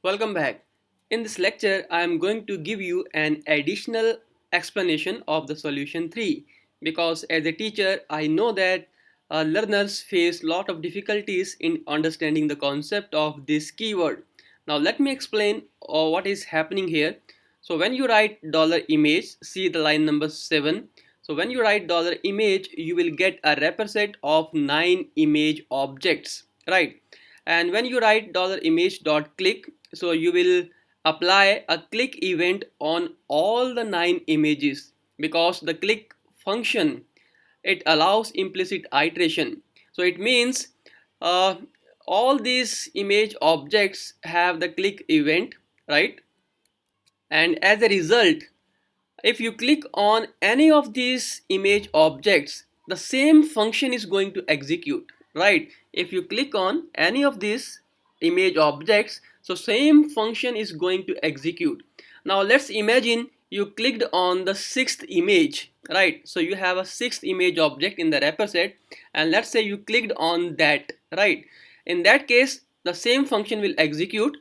Welcome back. In this lecture, I am going to give you an additional explanation of the solution 3 because as a teacher, I know that learners face lot of difficulties in understanding the concept of this keyword. Now let me explain what is happening here. So when you write $image, see the line number 7. So when you write $image, you will get a wrapper set of 9 image objects, right? And when you write $image.click, so you will apply a click event on all the 9 images because the click function, it allows implicit iteration. So it means uh, all these image objects have the click event, right? And as a result, if you click on any of these image objects, the same function is going to execute, right? If you click on any of these image objects, so same function is going to execute. Now let's imagine you clicked on the sixth image, right? So you have a sixth image object in the wrapper set, and let's say you clicked on that, right? In that case, the same function will execute,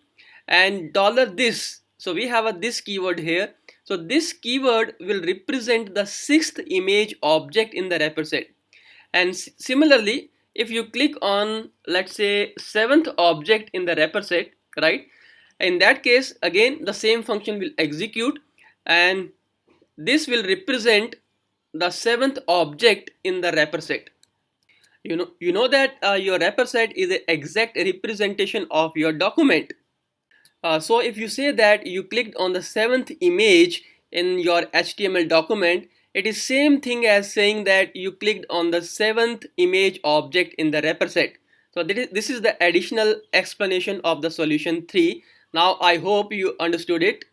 and $this, so we have a this keyword here. So this keyword will represent the sixth image object in the wrapper set. And similarly, if you click on, let's say, seventh object in the wrapper set, right? In that case, again, the same function will execute, and this will represent the seventh object in the wrapper set. You know that your wrapper set is an exact representation of your document. So if you say that you clicked on the seventh image in your HTML document, it is same thing as saying that you clicked on the seventh image object in the wrapper set. So this is the additional explanation of the solution 3. Now I hope you understood it.